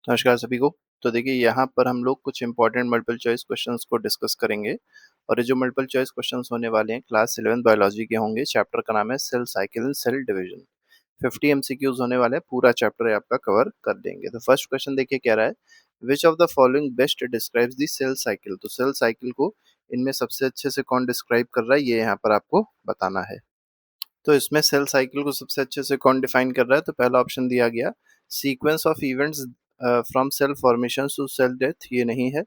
नमस्कार सभी को। तो देखिए यहाँ पर हम लोग कुछ इंपॉर्टेंट मल्टीपल चॉइस क्वेश्चंस को डिस्कस करेंगे और ये जो मल्टीपल चॉइस क्वेश्चंस होने वाले हैं क्लास 11 बायोलॉजी के होंगे। चैप्टर का नाम है cell cycle and cell division. 50 MCQs होने वाले हैं, पूरा चैप्टर आपका कवर कर देंगे। तो फर्स्ट क्वेश्चन देखिए क्या रहा है, which of the following best describes the cell cycle. तो सेल साइकिल को इनमें सबसे अच्छे से कौन डिस्क्राइब कर रहा है, ये यहाँ पर आपको बताना है। तो इसमें सेल साइकिल को सबसे अच्छे से कौन डिफाइन कर रहा है, तो पहला ऑप्शन दिया गया sequence of events from cell formation to cell death, ये नहीं है।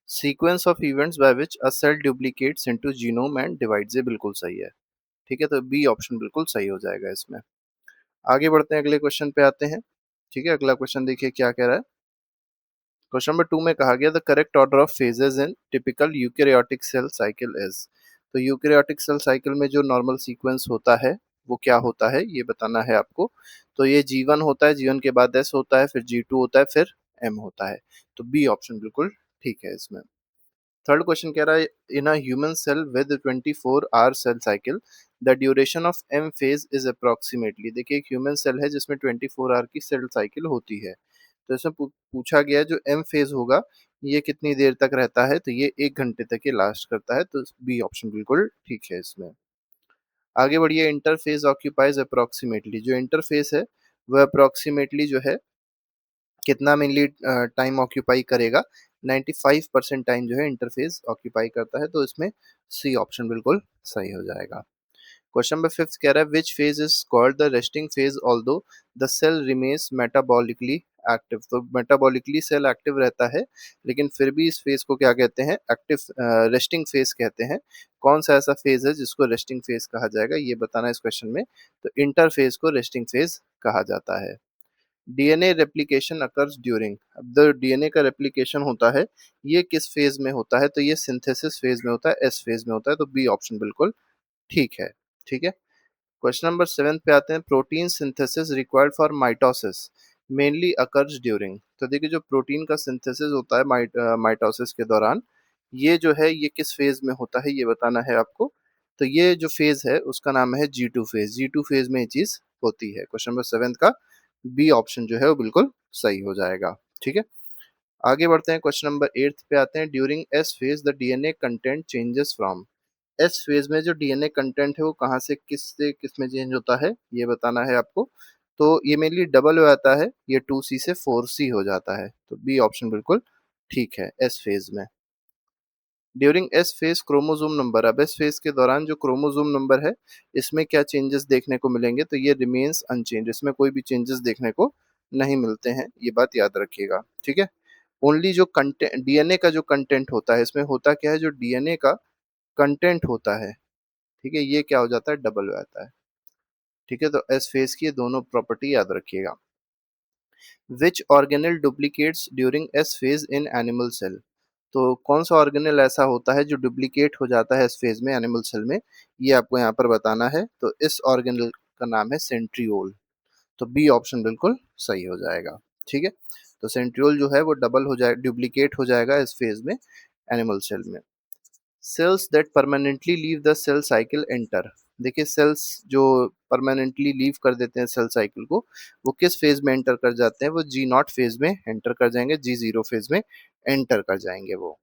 Sequence of events by which a cell duplicates into genome and divides, ये बिल्कुल सही है। ठीक है, तो बी ऑप्शन बिल्कुल सही हो जाएगा इसमें। आगे बढ़ते हैं, अगले क्वेश्चन पे आते हैं। ठीक है, अगला क्वेश्चन देखिए क्या कह रहा है। क्वेश्चन नंबर 2 में कहा गया the correct order of phases in typical eukaryotic cell cycle is. तो यूकेरियोटिक सेल साइकिल में जो नॉर्मल सीक्वेंस होता है वो क्या होता है, ये बताना है आपको। तो ये G1 होता है, G1 के बाद S होता है, फिर G2 होता है, फिर M होता है। तो बी ऑप्शन बिल्कुल ठीक है इसमें। थर्ड क्वेश्चन कह रहा है in a human cell with 24 hour cell cycle the duration of M phase is approximately. देखिए एक ह्यूमन सेल है जिसमें 24 आवर की सेल साइकिल होती है। तो इसमें पूछा गया है जो एम फेज होगा ये कितनी देर तक रहता है, तो ये 1 घंटे तक ये लास्ट करता है। तो बी ऑप्शन बिल्कुल ठीक है इसमें। आगे बढ़िए, इंटरफेस ऑक्यूपाइज अप्रोक्सीमेटली। जो इंटरफेस है वह अप्रोक्सीमेटली जो है कितना मिनली टाइम ऑक्यूपाई करेगा, 95% टाइम जो है इंटरफेस ऑक्यूपाई करता है। तो इसमें सी ऑप्शन बिल्कुल सही हो जाएगा। क्वेश्चन नंबर 5 कह रहा है which phase is called the resting phase although the cell remains metabolically active. तो मेटाबॉलिकली सेल एक्टिव रहता है लेकिन फिर भी इस फेज को क्या कहते हैं, एक्टिव रेस्टिंग फेज कहते हैं। कौन सा ऐसा फेज है जिसको रेस्टिंग फेज कहा जाएगा, ये बताना है इस क्वेश्चन में। तो इंटरफेज को रेस्टिंग फेज कहा जाता है। DNA replication occurs during. अब जो डीएनए का रेप्लिकेशन होता है ये किस फेज में होता है, तो ये सिंथेसिस फेज में होता है, एस फेज में होता है। तो बी ऑप्शन बिल्कुल ठीक है। ठीक है, क्वेश्चन नंबर 7 पे आते हैं। Protein synthesis required for mitosis mainly occurs during. तो देखिए जो प्रोटीन का सिंथेसिस होता है माइटोसिस के दौरान, ये जो है ये किस फेज में होता है, ये बताना है आपको। तो ये जो फेज है उसका नाम है G2 फेज। G2 फेज में ये चीज होती है। क्वेश्चन नंबर 7 का बी ऑप्शन जो है वो बिल्कुल सही हो जाएगा। ठीक है, आगे बढ़ते हैं, क्वेश्चन नंबर 8 पे आते हैं। During S phase the DNA content changes from. S phase में जो डीएनए कंटेंट है वो कहाँ से किस में चेंज होता है, ये बताना है आपको। तो ये मेनली डबल हो जाता है, ये 2C से 4C हो जाता है। तो बी ऑप्शन बिल्कुल ठीक है एस फेज में। During S phase chromosome number. अब एस फेज के दौरान जो क्रोमोसोम नंबर है इसमें क्या चेंजेस देखने को मिलेंगे, तो ये रिमेन्स अनचेंज। इसमें कोई भी चेंजेस देखने को नहीं मिलते हैं, ये बात याद रखिएगा। ठीक है, ओनली जो कंटेंट डीएनए का जो कंटेंट होता है, इसमें होता क्या है, जो डीएनए का कंटेंट होता है, ठीक है, ये क्या हो जाता है, डबल हो जाता है। ठीक है, तो एस फेज की ये दोनों प्रॉपर्टी याद रखिएगा। Which organelle duplicates during S phase in animal cell. तो कौन सा ऑर्गेनल ऐसा होता है जो डुप्लीकेट हो जाता है इस फेज में एनिमल सेल में, ये आपको यहाँ पर बताना है। तो इस ऑर्गेनल का नाम है सेंट्रियोल। तो बी ऑप्शन बिल्कुल सही हो जाएगा। ठीक है, तो सेंट्रियोल जो है वो डबल हो जाए, डुप्लीकेट हो जाएगा इस फेज में एनिमल सेल में। Cells that permanently leave the cell cycle enter. देखिए सेल्स जो परमानेंटली लीव कर देते हैं सेल साइकिल को, वो किस फेज में एंटर कर जाते हैं, वो G0 फेज में एंटर कर जाएंगे, G0 फेज में एंटर कर जाएंगे वो।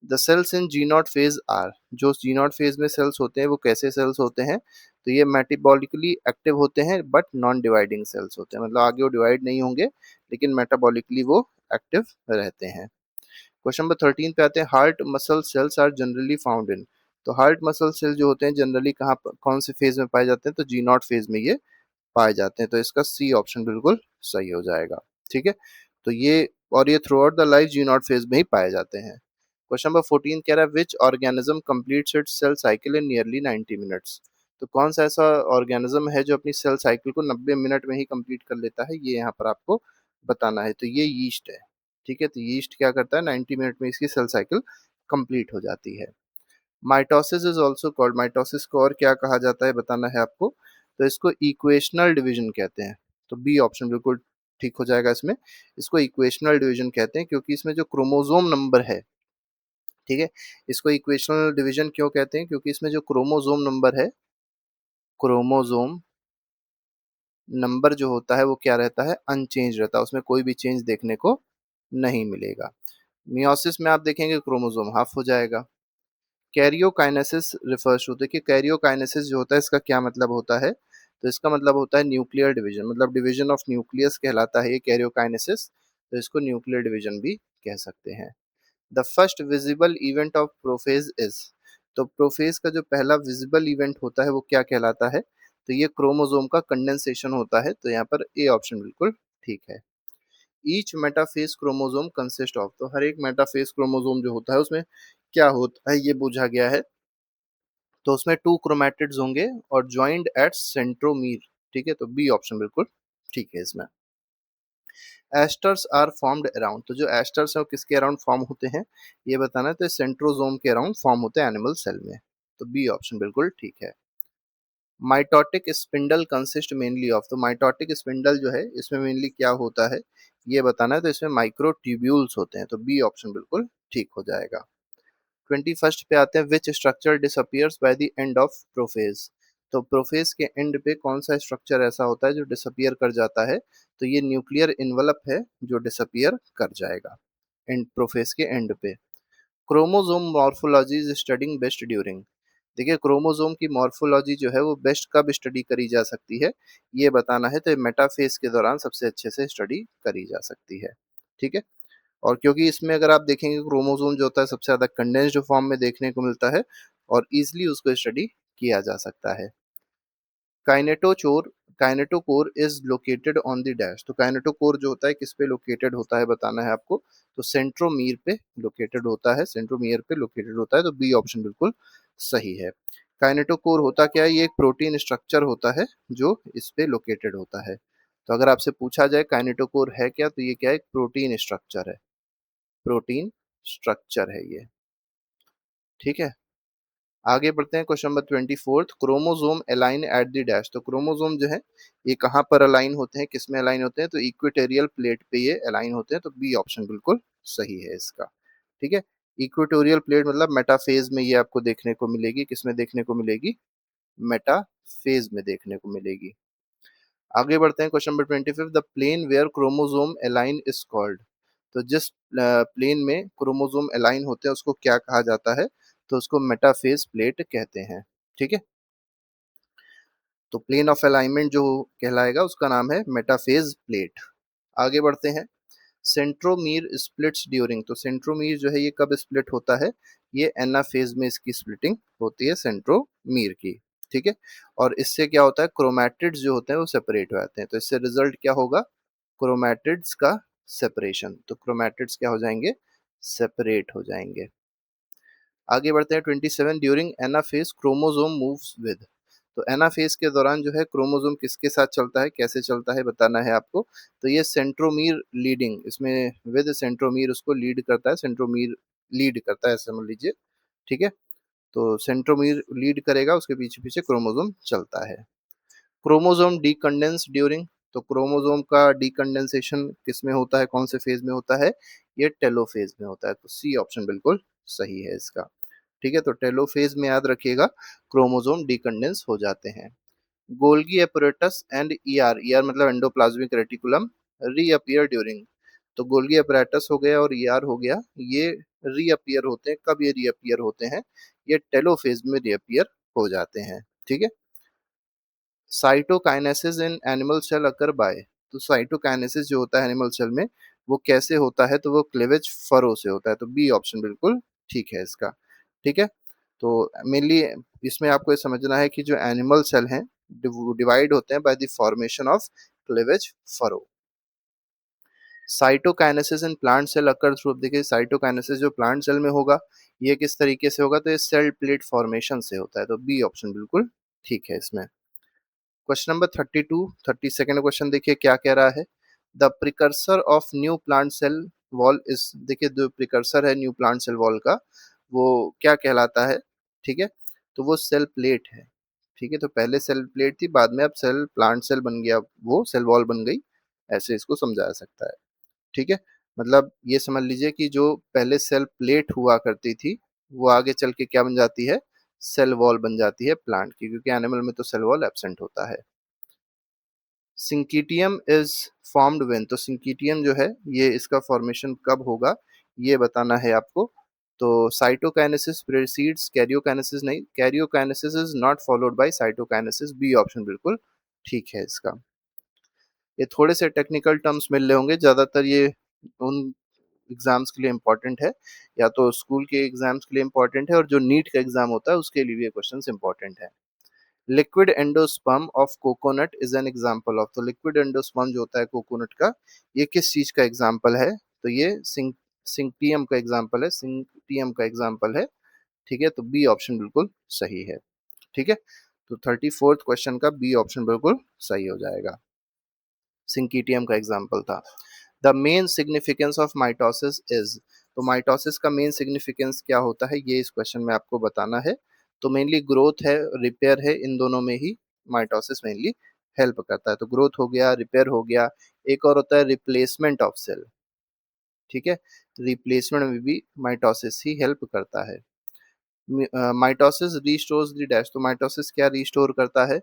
The cells in G0 phase are. जो G0 फेज में सेल्स होते हैं वो कैसे सेल्स होते हैं, तो ये मेटाबॉलिकली एक्टिव होते हैं बट नॉन डिवाइडिंग सेल्स होते हैं। मतलब आगे वो डिवाइड नहीं होंगे लेकिन मेटाबॉलिकली वो एक्टिव रहते हैं। क्वेश्चन नंबर 13 पे आते हैं। Heart muscle cells are generally found in. तो हार्ट मसल सेल जो होते हैं जनरली कौन से फेज में पाए जाते हैं, तो G0 फेज में ये पाए जाते हैं। तो इसका सी ऑप्शन बिल्कुल सही हो जाएगा। ठीक है, तो ये और ये through out the life G0 phase में ही पाए जाते हैं। क्वेश्चन नंबर 14 कह रहा है which organism completes its cell cycle in nearly 90 minutes. तो कौन सा ऐसा ऑर्गेनिज्म है जो अपनी सेल साइकिल को 90 मिनट में ही कंप्लीट कर लेता है, ये यहाँ पर आपको बताना है। तो ये यीस्ट है। ठीक है, तो यीस्ट क्या करता है, 90 मिनट में इसकी सेल साइकिल कंप्लीट हो जाती है। Mitosis is also called. Mitosis को और क्या कहा जाता है बताना है आपको। तो इसको इक्वेशनल डिवीजन कहते हैं। तो बी ऑप्शन बिल्कुल ठीक हो जाएगा इसमें। इसको इक्वेशनल डिवीजन कहते हैं क्योंकि इसमें जो क्रोमोसोम नंबर है, ठीक है, इसको इक्वेशनल डिवीजन क्यों कहते हैं, क्योंकि इसमें जो क्रोमोसोम नंबर है, क्रोमोसोम नंबर जो होता है वो क्या रहता है, अनचेंज रहता है, उसमें कोई भी चेंज देखने को नहीं मिलेगा। मियोसिस में आप देखेंगे क्रोमोसोम हाफ हो जाएगा। कैरियोकाइनेसिस रिफर्स टू, देखिए कैरियोकाइनेसिस जो होता है इसका क्या मतलब होता है, तो इसका मतलब होता है न्यूक्लियर डिवीजन, मतलब डिवीजन ऑफ न्यूक्लियस कहलाता है ये कैरियोकाइनेसिस, तो इसको न्यूक्लियर डिवीजन भी कह सकते हैं। The first visible event of prophase is, तो प्रोफेज का जो पहला विजिबल इवेंट होता है वो क्या कहलाता है, तो ये क्रोमोसोम का कंडेंसेशन होता है, तो यहाँ पर ए ऑप्शन बिल्कुल ठीक है। Each metaphase chromosome consist of, तो हर एक मेटाफेज क्रोमोसोम जो होता है उसमें क्या होता है ये पूछा गया है, तो उसमें टू क्रोमैटिड्स होंगे और ज्वाइंट एट सेंट्रोमीर, ठीक है, तो बी ऑप्शन बिल्कुल ठीक है इसमें। एस्टर्स आर फॉर्म्ड अराउंड, तो जो एस्टर्स है वो किसके अराउंड फॉर्म होते हैं ये बताना है, तो सेंट्रोजोम के अराउंड फॉर्म होते हैं एनिमल सेल में, तो बी ऑप्शन बिल्कुल ठीक है। Mitotic spindle consist mainly of, तो माइटोटिक स्पिंडल जो है इसमें मेनली क्या होता है ये बताना है, तो इसमें माइक्रोट्यूब्यूल्स होते हैं, तो बी ऑप्शन बिल्कुल ठीक हो जाएगा। 21st पे आते हैं, which structure disappears by the end of prophase, तो प्रोफेज के एंड पे कौन सा स्ट्रक्चर ऐसा होता है जो डिसअपियर कर जाता है, तो ये न्यूक्लियर इन्वेलप है जो डिसअपियर कर जाएगा एंड प्रोफेज के एंड पे। Chromosome morphology is studying best during, देखिए क्रोमोसोम की मॉर्फोलॉजी जो है वो बेस्ट कब स्टडी करी जा सकती है ये बताना है, तो मेटाफेज के दौरान सबसे अच्छे से स्टडी करी जा सकती है, ठीक है। और क्योंकि इसमें अगर आप देखेंगे क्रोमोसोम जो होता है सबसे ज्यादा कंडेंस्ड फॉर्म में देखने को मिलता है और इजिली उसको स्टडी किया जा सकता है। Kinetochore kinetochore is located on the dash, तो काइनेटोकोर जो होता है किस पे लोकेटेड होता है बताना है आपको, तो सेंट्रोमीर पे लोकेटेड होता है, सेंट्रोमीर पे लोकेटेड होता है, तो बी ऑप्शन बिल्कुल सही है। काइनेटोकोर होता क्या है, ये एक प्रोटीन स्ट्रक्चर होता है जो इस पे लोकेटेड होता है, तो अगर आपसे पूछा जाए काइनेटोकोर है क्या, तो ये क्या है, एक प्रोटीन स्ट्रक्चर है, प्रोटीन स्ट्रक्चर है ये, ठीक है। आगे बढ़ते हैं, question number 24, chromosome align at the dash, तो क्रोमोसोम जो है ये कहाँ पर अलाइन होते हैं, किस में अलाइन होते हैं, तो इक्वेटोरियल प्लेट पे ये अलाइन होते हैं, तो बी ऑप्शन बिल्कुल सही है इसका, ठीक है। इक्वेटोरियल प्लेट मतलब मेटाफेज में ये आपको देखने को मिलेगी, किस में देखने को मिलेगी, मेटाफेज में देखने को मिलेगी। आगे बढ़ते हैं, question number 25, the plane where chromosome align is called, तो जिस प्लेन में क्रोमोसोम अलाइन होते हैं उसको क्या कहा जाता है, तो उसको मेटाफेज प्लेट कहते हैं, ठीक है। तो प्लेन ऑफ अलाइनमेंट जो कहलाएगा उसका नाम है मेटाफेज प्लेट। आगे बढ़ते हैं, सेंट्रोमीर स्प्लिट्स ड्यूरिंग, तो सेंट्रोमीर जो है ये कब स्प्लिट होता है, ये एनाफेज में इसकी स्प्लिटिंग होती है सेंट्रोमीर की, ठीक है। और इससे क्या होता है, क्रोमैटिड्स जो होते हैं वो सेपरेट हो जाते हैं, तो इससे रिजल्ट क्या होगा, क्रोमैटिड्स का सेपरेशन, तो क्रोमैटिड्स क्या हो जाएंगे, सेपरेट हो जाएंगे। आगे बढ़ते हैं, 27, during anaphase chromosome moves with, तो एनाफेज के दौरान जो है क्रोमोसोम किसके साथ चलता है, कैसे चलता है बताना है आपको, तो ये सेंट्रोमीर लीडिंग, इसमें विद सेंट्रोमीर उसको लीड करता है, सेंट्रोमीर लीड करता है समझ लीजिए, ठीक है। तो सेंट्रोमीर लीड करेगा, उसके पीछे पीछे क्रोमोसोम चलता है। क्रोमोसोम डीकंडेंस ड्यूरिंग, तो क्रोमोसोम का डीकंडेंसेशन किस में होता है, कौन से फेज में होता है, ये टेलोफेज में होता है, तो सी ऑप्शन बिल्कुल सही है इसका, ठीक है। तो टेलोफेज में याद रखिएगा क्रोमोसोम डीकंडेंस हो जाते हैं। Golgi apparatus and ER, ER मतलब एंडोप्लाज्मिक रेटिकुलम, रीअपियर ड्यूरिंग, तो गोल्गी एपरेटस हो गया और ईआर हो गया, ये रीअपियर होते हैं, कब ये रीअपियर होते हैं, ये टेलोफेज में रीअपियर हो जाते हैं, ठीक है। Cytokinesis in animal cell occur by, तो साइटोकाइनेसिस जो होता है एनिमल सेल में वो कैसे होता है, तो वो क्लीवेज फरो से होता है, तो बी ऑप्शन बिल्कुल ठीक है इसका, ठीक है। तो मेनली इसमें आपको ये समझना है कि जो एनिमल सेल हैं डिवाइड होते हैं by the formation of cleavage furrow. Cytokinesis in plant cell occur through, देखिए साइटोकाइनेसिस जो प्लांट सेल में होगा ये किस तरीके से होगा, तो ये सेल प्लेट फॉर्मेशन से होता है, तो बी ऑप्शन बिल्कुल ठीक है इसमें। क्वेश्चन नंबर 32, 32nd क्वेश्चन देखिए क्या कह रहा है, the precursor of new plant cell wall is, देखिए जो प्रिकर्सर है न्यू प्लांट सेल वॉल का वो क्या कहलाता है, ठीक है, तो वो सेल प्लेट है, ठीक है। तो पहले सेल प्लेट थी, बाद में अब सेल प्लांट सेल बन गया, वो सेल वॉल बन गई, ऐसे इसको समझा सकता है, ठीक है। मतलब ये समझ लीजिए कि जो पहले सेल प्लेट हुआ करती थी वो आगे चल के क्या बन जाती है, सेल वॉल बन जाती है प्लांट की, क्योंकि एनिमल में तो सेल वॉल एब्सेंट होता है। सिंकिटियम इज फॉर्म्ड व्हेन, तो सिंकिटियम जो है ये इसका फॉर्मेशन कब होगा ये बताना है आपको। तो साइटोकाइनेसिस प्रेसीड्स कैरियोकाइनेसिस, नहीं, karyokinesis is not followed by cytokinesis, B option बिल्कुल ठीक है इसका। ये थोड़े से टेक्निकल टर्म्स मिल रहे होंगे, ज्यादातर ये उन एग्जाम्स के लिए इम्पोर्टेंट है, या तो स्कूल के एग्जाम्स के लिए इम्पोर्टेंट है, और जो नीट का एग्जाम होता है उसके लिए भी ये क्वेश्चन इम्पोर्टेंट है। Liquid endosperm of coconut is an example of, तो लिक्विड एंडोस्पर्म जो होता है कोकोनट का, ये किस चीज का एग्जाम्पल है, तो ये सिंक्टियम का एग्जाम्पल है, सिंक्टियम का एग्जाम्पल है। ठीक है, तो बी ऑप्शन बिल्कुल सही है। ठीक है, तो 34th क्वेश्चन का बी ऑप्शन बिल्कुल सही हो जाएगा, सिंकीटियम का एग्जाम्पल था। The main significance of mitosis is, तो माइटोसिस का मेन सिग्निफिकेंस क्या होता है ये इस क्वेश्चन में आपको बताना है। तो मेनली ग्रोथ है, रिपेयर है, इन दोनों में ही माइटोसिस मेनली हेल्प करता है। तो ग्रोथ हो गया, रिपेयर हो गया, एक और होता है रिप्लेसमेंट ऑफ सेल। ठीक है, रिप्लेसमेंट में भी माइटोसिस ही हेल्प करता है। माइटोसिस रिस्टोर्स द डैश, तो माइटोसिस क्या रिस्टोर करता है,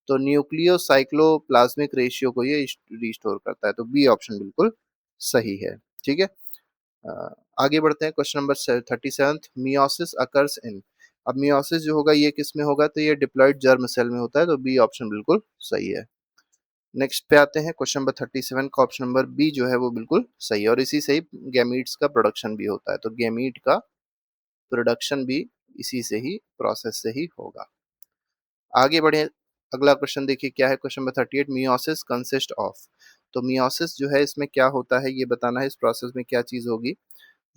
तो न्यूक्लियोसाइक्लोप्लाज्मिक रेशियो को ये रिस्टोर करता है, तो बी ऑप्शन बिल्कुल सही है। ठीक है, अ, आगे बढ़ते हैं question number 37th, meiosis occurs in, अब मियोसिस जो होगा ये किस में होगा, तो ये डिप्लॉइड जर्म सेल में होता है, तो बी ऑप्शन बिल्कुल सही है। नेक्स्ट पे आते हैं क्वेश्चन नंबर 37 का ऑप्शन नंबर बी जो है वो बिल्कुल सही है, और इसी से ही गैमीट्स का प्रोडक्शन भी होता है, तो गैमीट का प्रोडक्शन भी इसी से ही प्रोसेस से ही होगा। आगे बढ़े, अगला क्वेश्चन देखिए क्या है, question number 38, meiosis consist of, तो मियोसिस जो है इसमें क्या होता है ये बताना है, इस प्रोसेस में क्या चीज होगी।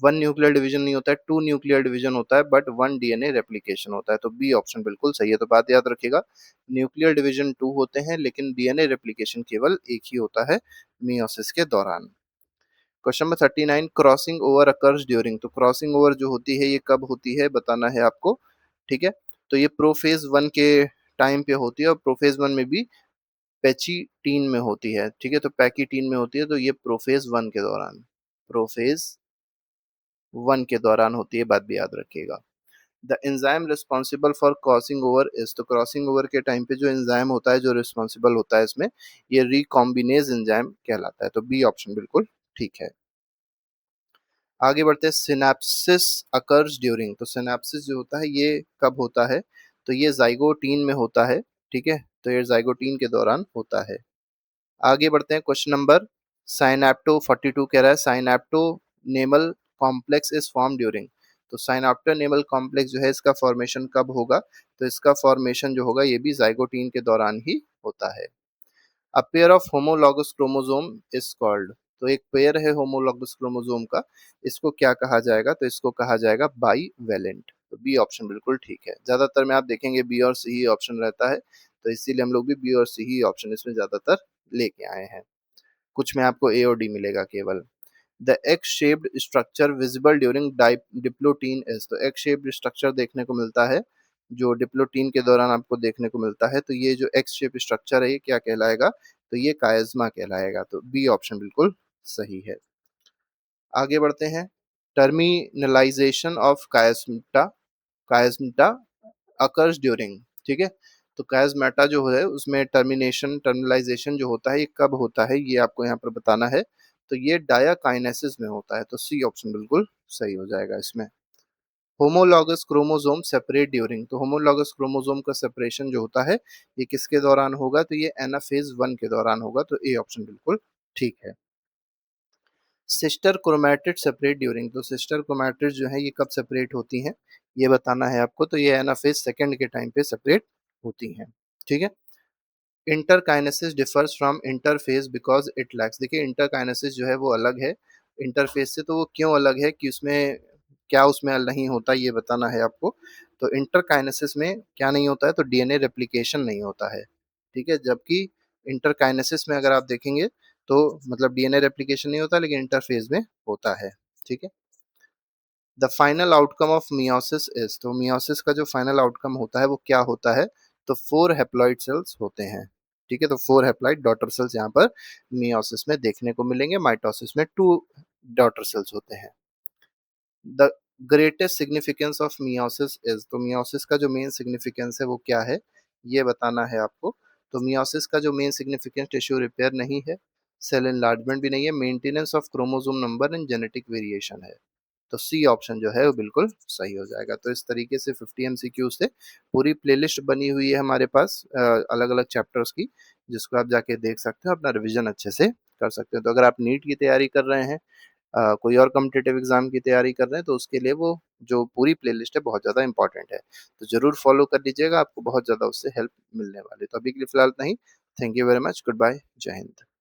वन न्यूक्लियर डिवीजन नहीं होता है, टू न्यूक्लियर डिवीजन होता है, बट वन डीएनए रेप्लिकेशन होता है, तो बी ऑप्शन बिल्कुल सही है। तो बात याद रखिएगा, न्यूक्लियर डिवीजन टू होते हैं लेकिन डीएनए रेप्लिकेशन केवल एक ही होता है मियोसिस के दौरान। Question number 39, crossing over occurs during, तो क्रॉसिंग ओवर जो होती है ये कब होती है बताना है आपको। ठीक है, तो ये प्रोफेज वन के टाइम पे होती है, और प्रोफेज वन में भी पैचीटीन में होती है। ठीक है, तो पैकीटीन में होती है, तो ये प्रोफेज वन के दौरान, प्रोफेज वन के दौरान होती है, बात भी याद रखिएगा। The enzyme responsible for crossing over is, तो क्रॉसिंग ओवर के टाइम पे जो एंजाइम होता है जो रिस्पॉन्सिबल होता है इसमें, ये रिकॉम्बिनेज एंजाइम कहलाता है, तो बी ऑप्शन बिल्कुल ठीक है। आगे बढ़ते हैं, सिनेप्सिस अकर्स ड्यूरिंग, तो सिनेप्सिस जो होता है ये कब होता है, तो ये जाइगोटीन में होता है। ठीक है, तो ये जाइगोटीन के दौरान होता है। आगे बढ़ते हैं, क्वेश्चन नंबर साइनेप्टो 42 कह रहा है, साइनेप्टो नेमल कॉम्प्लेक्स इज फॉर्म ड्यूरिंग, तो साइनेप्टो नेमल कॉम्प्लेक्स जो है इसका फॉर्मेशन कब होगा, तो इसका फॉर्मेशन जो होगा ये भी जाइगोटीन के दौरान ही होता है। A pair of homologous chromosome is called, तो एक पेयर है होमोलॉगस क्रोमोसोम का, इसको क्या कहा जाएगा, तो इसको कहा जाएगा बाई वैलेंट, तो बी ऑप्शन बिल्कुल ठीक है। ज्यादातर में आप देखेंगे बी और सी ही ऑप्शन रहता है, तो इसीलिए हम लोग भी बी और सी ही ऑप्शन इसमें ज्यादातर लेके आए हैं, कुछ में आपको ए और डी मिलेगा केवल। The x shaped structure visible during diplotene is, तो एक्स शेप्ड स्ट्रक्चर देखने को मिलता है जो डिप्लोटीन के दौरान आपको देखने को मिलता है, तो ये जो एक्स शेप स्ट्रक्चर है ये क्या कहलाएगा, तो ये कायस्मा कहलाएगा, तो बी ऑप्शन बिल्कुल सही है। आगे बढ़ते हैं, टर्मिनलाइजेशन ऑफ कायस्मटा, कायस्मटा अकर्स ड्यूरिंग। ठीक है, तो कायस्मेटा जो है उसमें टर्मिनेशन टर्मिनलाइजेशन जो होता है ये कब होता है ये आपको यहाँ पर बताना है, तो ये डायाकाइनेसिस में होता है, तो सी ऑप्शन बिल्कुल सही हो जाएगा इसमें। होमोलॉगस क्रोमोसोम सेपरेट ड्यूरिंग, तो होमोलॉगस क्रोमोसोम का सेपरेशन जो होता है ये किसके दौरान होगा, तो ये एनाफेज वन के दौरान होगा, तो ए ऑप्शन बिल्कुल ठीक है। सिस्टर क्रोमैटिड सेपरेट ड्यूरिंग, तो सिस्टर क्रोमैटिड जो है ये कब सेपरेट होती हैं ये बताना है आपको, तो ये एनाफेज सेकंड के टाइम पे सेपरेट होती हैं। ठीक है, interkinesis differs from interphase because it lacks, देखिए इंटरकाइनेसिस जो है वो अलग है इंटरफेज से, तो वो क्यों अलग है कि उसमें क्या उसमें नहीं होता ये बताना है आपको। तो इंटरकाइनेसिस में क्या नहीं होता है, तो डीएनए रेप्लिकेशन नहीं होता है। ठीक है, जबकि इंटरकाइनेसिस में अगर आप देखेंगे तो मतलब डीएनए रेप्लिकेशन नहीं होता लेकिन इंटरफेज में होता है। ठीक है, the final outcome of meiosis is, तो मियोसिस का जो फाइनल आउटकम होता है वो क्या होता है, तो 4 हैप्लॉइड सेल्स होते हैं। ठीक है, तो 4 हैप्लॉइड डॉटर सेल्स यहाँ पर मियोसिस में देखने को मिलेंगे, माइटोसिस में 2 डॉटर सेल्स होते हैं। The greatest significance of meiosis is, तो मियोसिस का जो मेन सिग्निफिकेंस है वो क्या है ये बताना है आपको। तो मियोसिस का जो मेन सिग्निफिकेंस टिश्यू रिपेयर नहीं है, सेल एनलार्जमेंट भी नहीं है, maintenance of chromosome number and genetic variation है। तो सी ऑप्शन जो है वो बिल्कुल सही हो जाएगा। तो इस तरीके से 50 एमसीक्यू से पूरी प्लेलिस्ट बनी हुई है हमारे पास अलग-अलग चैप्टर्स की, जिसको आप जाके देख सकते हो, अपना रिवीजन अच्छे से कर सकते हो। तो अगर आप नीट की तैयारी कर रहे हैं, कोई और कॉम्पिटिटिव एग्जाम की तैयारी कर रहे हैं, तो उसके लिए वो जो पूरी प्लेलिस्ट है बहुत ज़्यादा इंपॉर्टेंट है। तो ज़रूर फॉलो कर लीजिएगा, आपको बहुत ज़्यादा उससे हेल्प मिलने वाली है। तो अभी के लिए फिलहाल इतना ही। Thank you very much, good bye, जय हिंद।